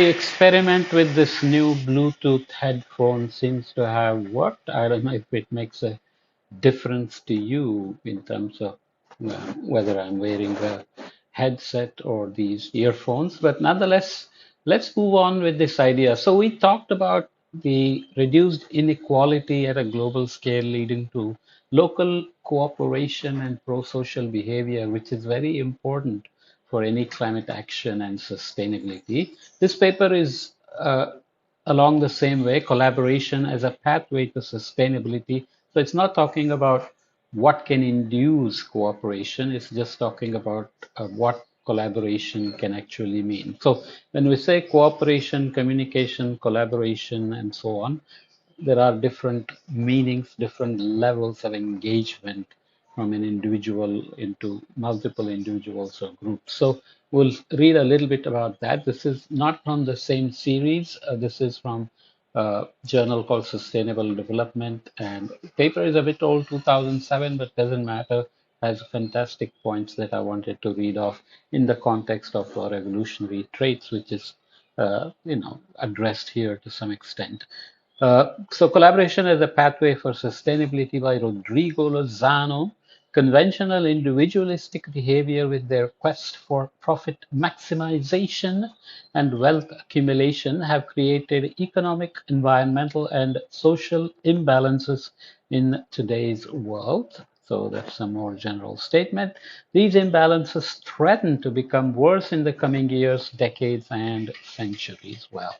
experiment with this new Bluetooth headphone seems to have worked. I don't know if it makes a difference to you in terms of whether I'm wearing a headset or these earphones, but nonetheless, let's move on with this idea. So we talked about the reduced inequality at a global scale leading to local cooperation and pro-social behavior, which is very important for any climate action and sustainability. This paper is along the same way, collaboration as a pathway to sustainability. So it's not talking about what can induce cooperation, it's just talking about what collaboration can actually mean. So when we say cooperation, communication, collaboration, and so on, there are different meanings, different levels of engagement from an individual into multiple individuals or groups. So we'll read a little bit about that. This is not from the same series. This is from a journal called Sustainable Development, and the paper is a bit old, 2007, but doesn't matter. Has fantastic points that I wanted to read off in the context of our evolutionary traits, which is addressed here to some extent. So collaboration as a pathway for sustainability by Rodrigo Lozano. Conventional individualistic behavior with their quest for profit maximization and wealth accumulation have created economic, environmental, and social imbalances in today's world. So that's a more general statement. These imbalances threaten to become worse in the coming years, decades, and centuries. Well,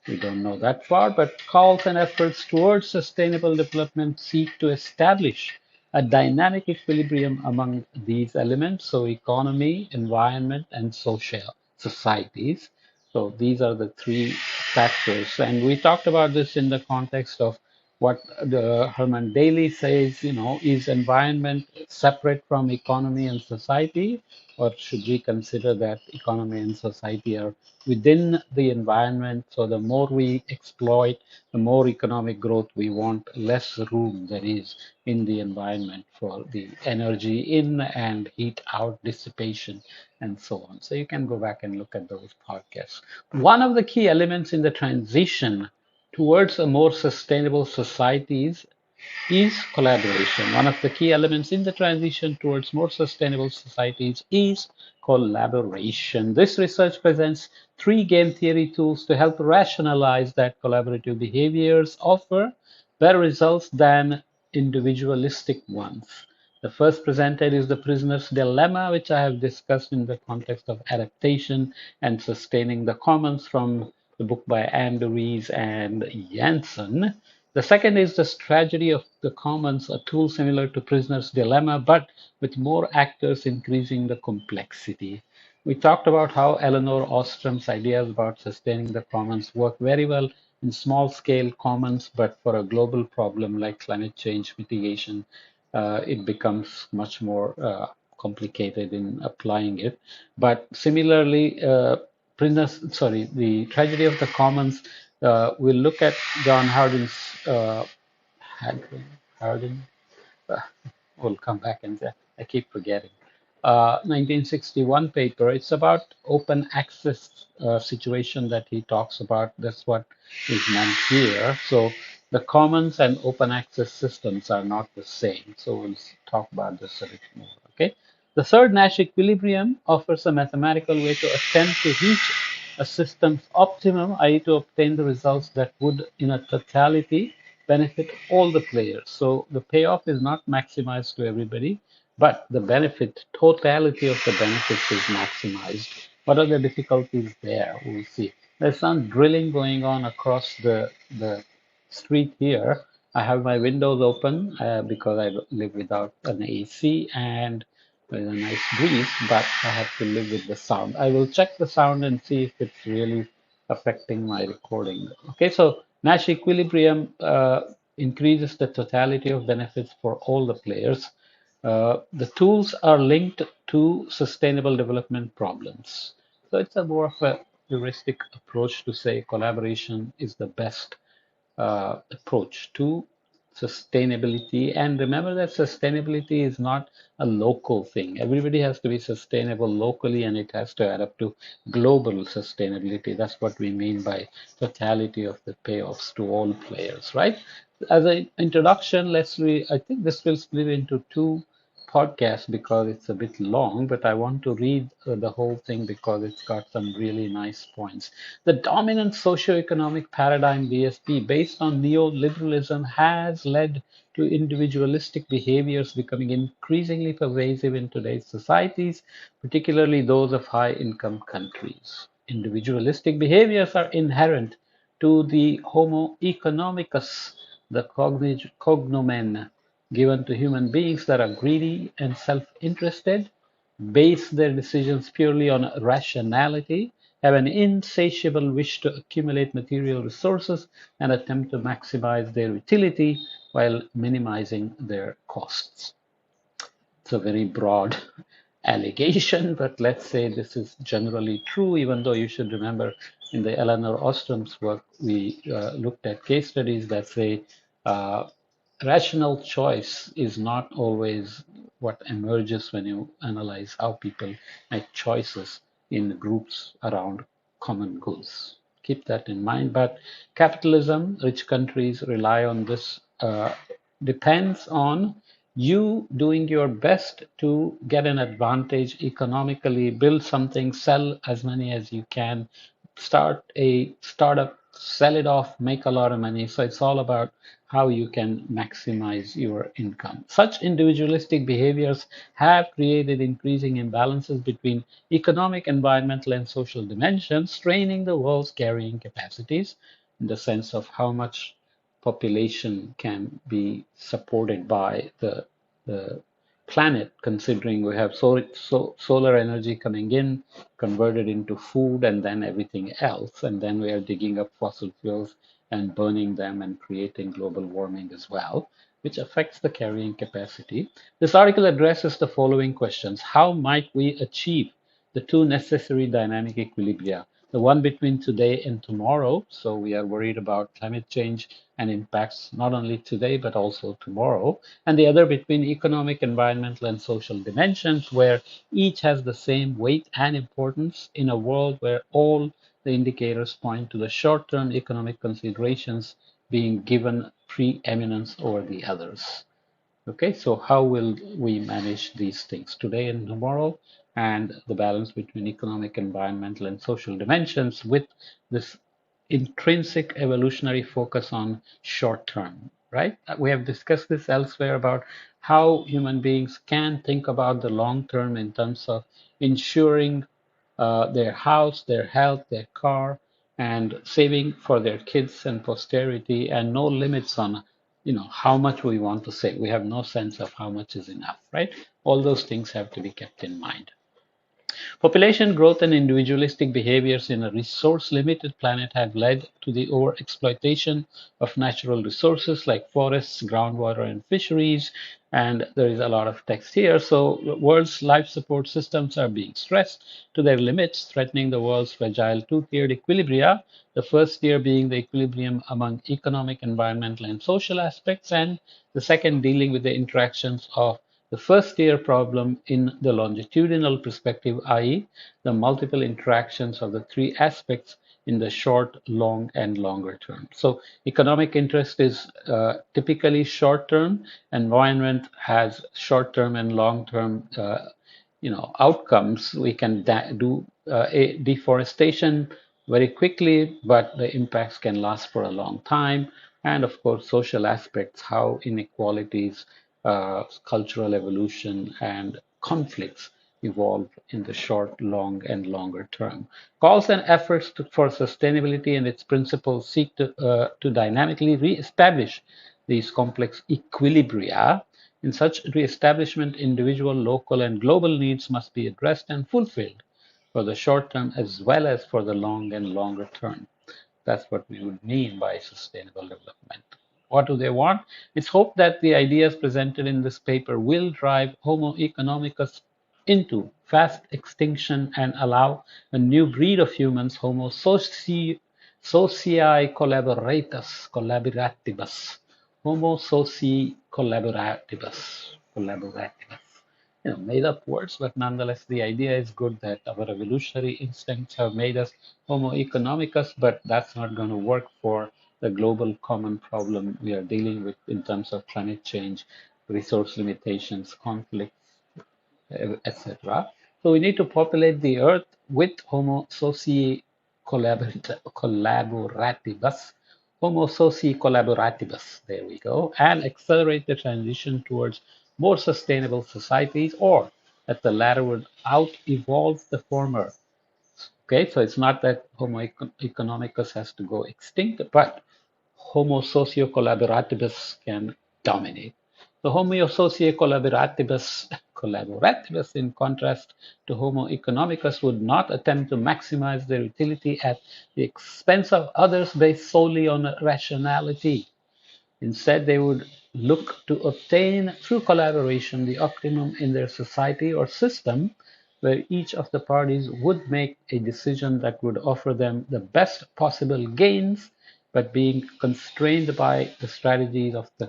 we don't know that far, but calls and efforts towards sustainable development seek to establish a dynamic equilibrium among these elements, so economy, environment, and social societies. So these are the three factors. And we talked about this in the context of what Herman Daly says, is environment separate from economy and society, or should we consider that economy and society are within the environment? So the more we exploit, the more economic growth we want, less room there is in the environment for the energy in and heat out dissipation and so on. So you can go back and look at those podcasts. One of the key elements in the transition towards a more sustainable societies is collaboration. One of the key elements in the transition towards more sustainable societies is collaboration. This research presents three game theory tools to help rationalize that collaborative behaviors offer better results than individualistic ones. The first presented is the prisoner's dilemma, which I have discussed in the context of adaptation and sustaining the commons from the book by Andrews and Janssen. The second is the tragedy of the commons, a tool similar to prisoner's dilemma, but with more actors increasing the complexity. We talked about how Eleanor Ostrom's ideas about sustaining the commons work very well in small scale commons, but for a global problem like climate change mitigation, it becomes much more complicated in applying it. But similarly, the tragedy of the commons, we'll look at John Hardin's Hadron, Hardin. Uh, we'll come back and I keep forgetting. 1961 paper. It's about open access situation that he talks about. That's what is meant here. So the commons and open access systems are not the same. So we'll talk about this a bit more. Okay. The third Nash equilibrium offers a mathematical way to attempt to reach a system's optimum, i.e., to obtain the results that would, in a totality, benefit all the players. So the payoff is not maximized to everybody, but the benefit, totality of the benefits is maximized. What are the difficulties there? We'll see. There's some drilling going on across the street here. I have my windows open because I live without an AC and there's a nice breeze, but I have to live with the sound. I will check the sound and see if it's really affecting my recording. Okay, so Nash equilibrium increases the totality of benefits for all the players. The tools are linked to sustainable development problems. So it's a more of a heuristic approach to say collaboration is the best approach to sustainability. And remember that sustainability is not a local thing. Everybody has to be sustainable locally, and it has to add up to global sustainability. That's what we mean by totality of the payoffs to all players, right? As an introduction, I think this will split into two podcasts because it's a bit long, but I want to read the whole thing because it's got some really nice points. The dominant socioeconomic paradigm, BSP, based on neoliberalism, has led to individualistic behaviors becoming increasingly pervasive in today's societies, particularly those of high income countries. Individualistic behaviors are inherent to the Homo economicus, the cognomen given to human beings that are greedy and self-interested, base their decisions purely on rationality, have an insatiable wish to accumulate material resources, and attempt to maximize their utility while minimizing their costs. It's a very broad allegation, but let's say this is generally true, even though you should remember in the Eleanor Ostrom's work, we looked at case studies that say uh, rational choice is not always what emerges when you analyze how people make choices in groups around common goals. Keep that in mind. But capitalism, rich countries rely on this, depends on you doing your best to get an advantage economically, build something, sell as many as you can, start a startup, sell it off, make a lot of money. So it's all about how you can maximize your income. Such individualistic behaviors have created increasing imbalances between economic, environmental, and social dimensions, straining the world's carrying capacities in the sense of how much population can be supported by the planet, considering we have solar energy coming in, converted into food, and then everything else. And then we are digging up fossil fuels and burning them and creating global warming as well, which affects the carrying capacity. This article addresses the following questions. How might we achieve the two necessary dynamic equilibria, the one between today and tomorrow? So we are worried about climate change and impacts not only today but also tomorrow, and the other between economic, environmental, and social dimensions, where each has the same weight and importance in a world where all the indicators point to the short-term economic considerations being given preeminence over the others. Okay, so how will we manage these things today and tomorrow, and the balance between economic, environmental, and social dimensions with this intrinsic evolutionary focus on short term, right? We have discussed this elsewhere about how human beings can think about the long term in terms of ensuring their house, their health, their car, and saving for their kids and posterity, and no limits on how much we want to save. We have no sense of how much is enough, right? All those things have to be kept in mind. Population growth and individualistic behaviors in a resource-limited planet have led to the overexploitation of natural resources like forests, groundwater, and fisheries. And there is a lot of text here. So the world's life support systems are being stressed to their limits, threatening the world's fragile two-tiered equilibria. The first tier being the equilibrium among economic, environmental, and social aspects, and the second dealing with the interactions of the first tier problem in the longitudinal perspective, i.e., the multiple interactions of the three aspects in the short, long, and longer term. So economic interest is typically short term. Environment has short term and long term outcomes. We can do a deforestation very quickly, but the impacts can last for a long time. And of course, social aspects, how inequalities, cultural evolution, and conflicts evolve in the short, long, and longer term. Calls and efforts for sustainability and its principles seek to dynamically re-establish these complex equilibria. In such re-establishment, individual, local, and global needs must be addressed and fulfilled for the short term as well as for the long and longer term. That's what we would mean by sustainable development. What do they want? It's hoped that the ideas presented in this paper will drive Homo economicus into fast extinction and allow a new breed of humans, Homo socii collaboratus, collaboratibus, Homo socii collaborativus. Collaborativus. Made up words, but nonetheless, the idea is good that our evolutionary instincts have made us Homo economicus, but that's not going to work for the global common problem we are dealing with in terms of climate change, resource limitations, conflicts, etc. So we need to populate the earth with Homo socii collaborativus, Homo socii collaborativus, there we go, and accelerate the transition towards more sustainable societies, or that the latter would out evolve the former. Okay, so it's not that Homo economicus has to go extinct, but Homo socio-collaborativus can dominate. The Homo socio-collaborativus, in contrast to Homo economicus, would not attempt to maximize their utility at the expense of others based solely on rationality. Instead, they would look to obtain, through collaboration, the optimum in their society or system, where each of the parties would make a decision that would offer them the best possible gains, but being constrained by the strategies of the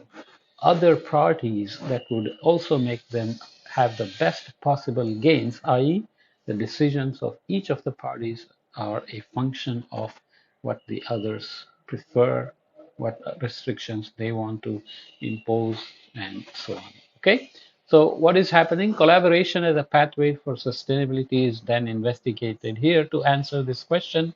other parties that would also make them have the best possible gains, i.e., the decisions of each of the parties are a function of what the others prefer, what restrictions they want to impose, and so on. Okay, so what is happening? Collaboration as a pathway for sustainability is then investigated here to answer this question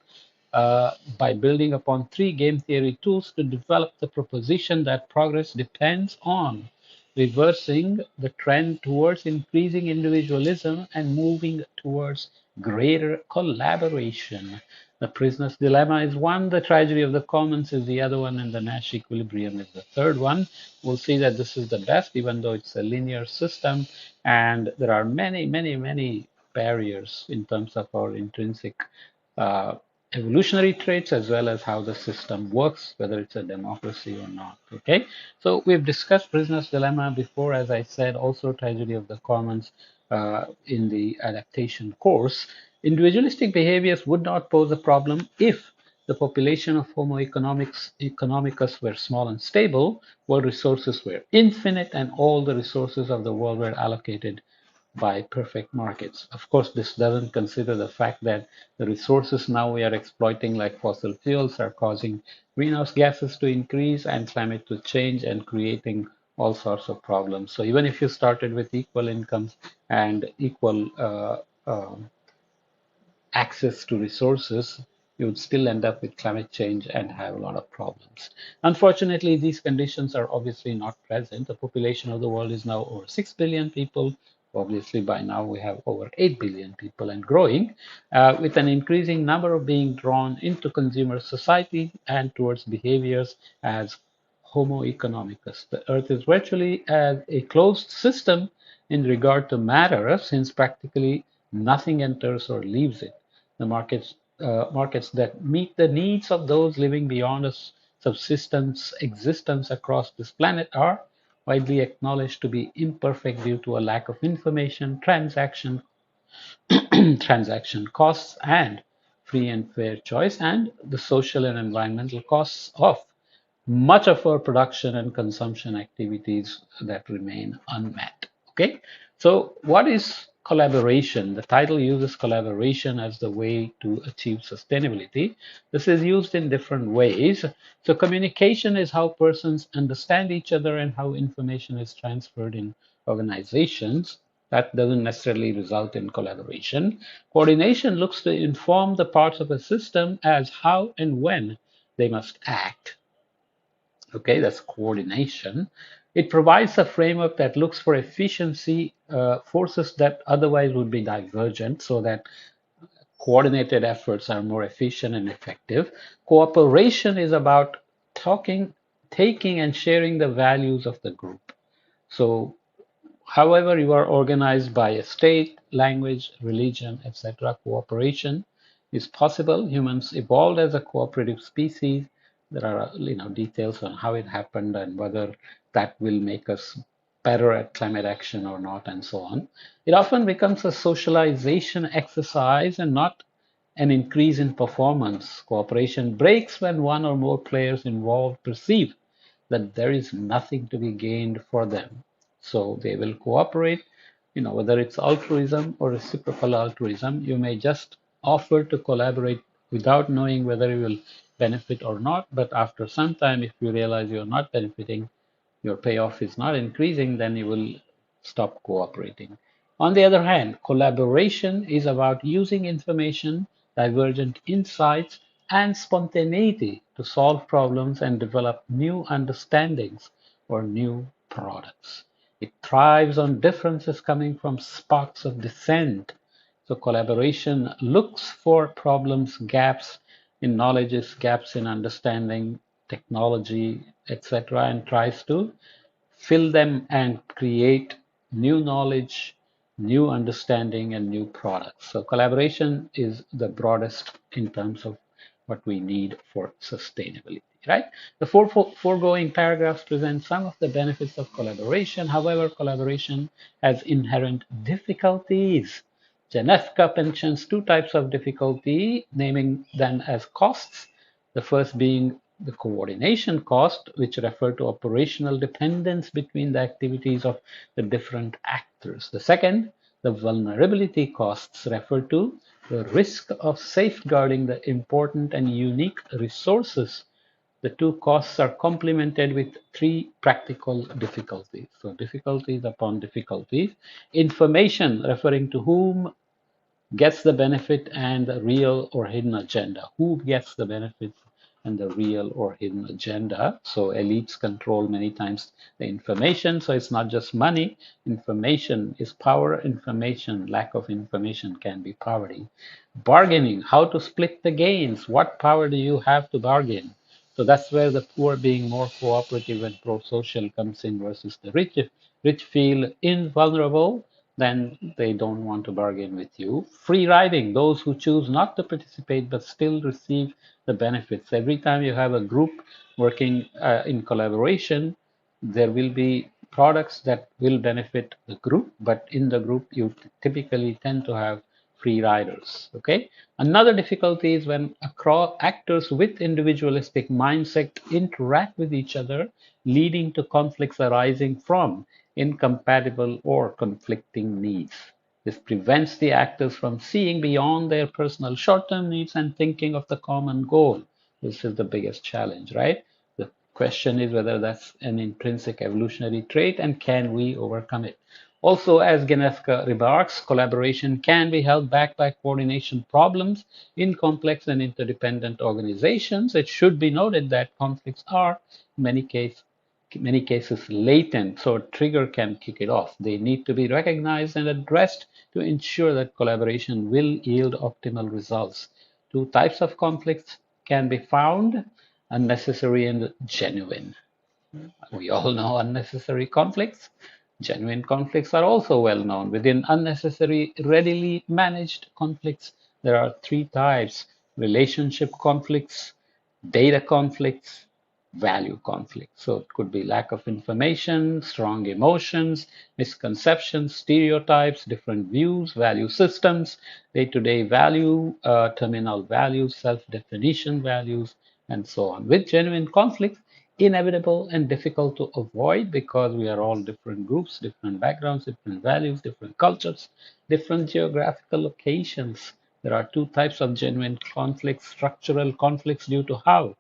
by building upon three game theory tools to develop the proposition that progress depends on reversing the trend towards increasing individualism and moving towards greater collaboration. The prisoner's dilemma is one, the tragedy of the commons is the other one, and the Nash equilibrium is the third one. We'll see that this is the best, even though it's a linear system, and there are many, many, many barriers in terms of our intrinsic uh, evolutionary traits as well as how the system works, whether it's a democracy or not. Okay, so we've discussed prisoner's dilemma before, as I said, also tragedy of the commons in the adaptation course. Individualistic behaviors would not pose a problem if the population of Homo economicus were small and stable, while resources were infinite and all the resources of the world were allocated by perfect markets. Of course, this doesn't consider the fact that the resources now we are exploiting, like fossil fuels, are causing greenhouse gases to increase and climate to change and creating all sorts of problems. So even if you started with equal incomes and equal access to resources, you would still end up with climate change and have a lot of problems. Unfortunately, these conditions are obviously not present. The population of the world is now over 6 billion people. Obviously, by now we have over 8 billion people and growing, with an increasing number of being drawn into consumer society and towards behaviors as Homo economicus. The Earth is virtually as a closed system in regard to matter, since practically nothing enters or leaves it. The markets that meet the needs of those living beyond a subsistence existence across this planet are widely acknowledged to be imperfect due to a lack of information, transaction costs, and free and fair choice, and the social and environmental costs of much of our production and consumption activities that remain unmet. Okay, so what is collaboration? The title uses collaboration as the way to achieve sustainability. This is used in different ways. So communication is how persons understand each other and how information is transferred in organizations. That doesn't necessarily result in collaboration. Coordination looks to inform the parts of a system as how and when they must act. Okay, that's coordination. It provides a framework that looks for efficiency forces that otherwise would be divergent, so that coordinated efforts are more efficient and effective. Cooperation is about talking, taking, and sharing the values of the group. So however you are organized by a state, language, religion, etc., cooperation is possible. Humans evolved as a cooperative species. There are details on how it happened and whether that will make us better at climate action or not, and so on. It often becomes a socialization exercise and not an increase in performance. Cooperation breaks when one or more players involved perceive that there is nothing to be gained for them. So they will cooperate, whether it's altruism or reciprocal altruism. You may just offer to collaborate without knowing whether you will benefit or not. But after some time, if you realize you're not benefiting, your payoff is not increasing, then you will stop cooperating. On the other hand, collaboration is about using information, divergent insights, and spontaneity to solve problems and develop new understandings or new products. It thrives on differences coming from sparks of dissent. So collaboration looks for problems, gaps in knowledge, gaps in understanding, technology, etc., and tries to fill them and create new knowledge, new understanding, and new products. So collaboration is the broadest in terms of what we need for sustainability, right? The foregoing paragraphs present some of the benefits of collaboration. However, collaboration has inherent difficulties. Janefka mentions two types of difficulty, naming them as costs. The first being the coordination cost, which refer to operational dependence between the activities of the different actors. The second, the vulnerability costs, refer to the risk of safeguarding the important and unique resources. The two costs are complemented with three practical difficulties. So difficulties upon difficulties. Information, referring to whom gets the benefit and the real or hidden agenda. Who gets the benefits and the real or hidden agenda? So elites control many times the information. So it's not just money. Information is power. Information, lack of information can be poverty. Bargaining, how to split the gains. What power do you have to bargain? So that's where the poor being more cooperative and pro-social comes in versus the rich. If rich feel invulnerable, then they don't want to bargain with you. Free riding, those who choose not to participate but still receive the benefits. Every time you have a group working in collaboration, there will be products that will benefit the group, but in the group you typically tend to have free riders. Okay. Another difficulty is when actors with individualistic mindset interact with each other, leading to conflicts arising from incompatible or conflicting needs. This prevents the actors from seeing beyond their personal short-term needs and thinking of the common goal. This is the biggest challenge, right? The question is whether that's an intrinsic evolutionary trait and can we overcome it? Also, as Genevka remarks, collaboration can be held back by coordination problems in complex and interdependent organizations. It should be noted that conflicts are, in many cases, latent, so a trigger can kick it off. They need to be recognized and addressed to ensure that collaboration will yield optimal results. Two types of conflicts can be found: unnecessary and genuine. We all know unnecessary conflicts. Genuine conflicts are also well known. Within unnecessary, readily managed conflicts, there are three types: relationship conflicts, data conflicts, value conflicts. So it could be lack of information, strong emotions, misconceptions, stereotypes, different views, value systems, day-to-day value, terminal values, self-definition values, and so on. With genuine conflicts, inevitable and difficult to avoid because we are all different groups, different backgrounds, different values, different cultures, different geographical locations. There are two types of genuine conflicts: structural conflicts due to how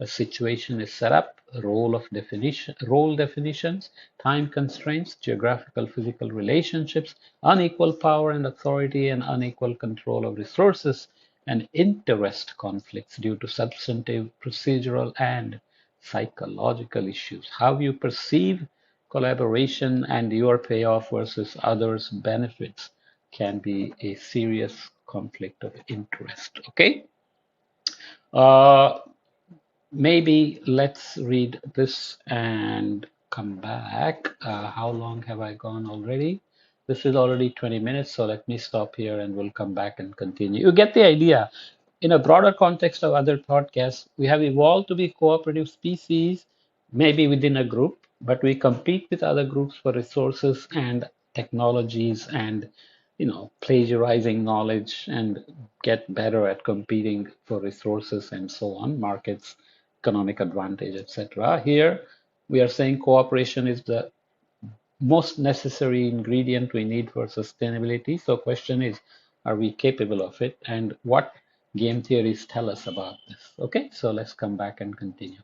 a situation is set up, role definitions, time constraints, geographical physical relationships, unequal power and authority, and unequal control of resources, and interest conflicts due to substantive, procedural, and psychological issues. How you perceive collaboration and your payoff versus others' benefits can be a serious conflict of interest. Okay. Uh, Maybe let's read this and come back. How long have I gone already? This is already 20 minutes, so let me stop here and we'll come back and continue. You get the idea. In a broader context of other podcasts, we have evolved to be cooperative species, maybe within a group, but we compete with other groups for resources and technologies and plagiarizing knowledge and get better at competing for resources and so on, markets, economic advantage, etc. Here, We are saying cooperation is the most necessary ingredient we need for sustainability. So question is, are we capable of it? And what game theories tell us about this? Okay, so let's come back and continue.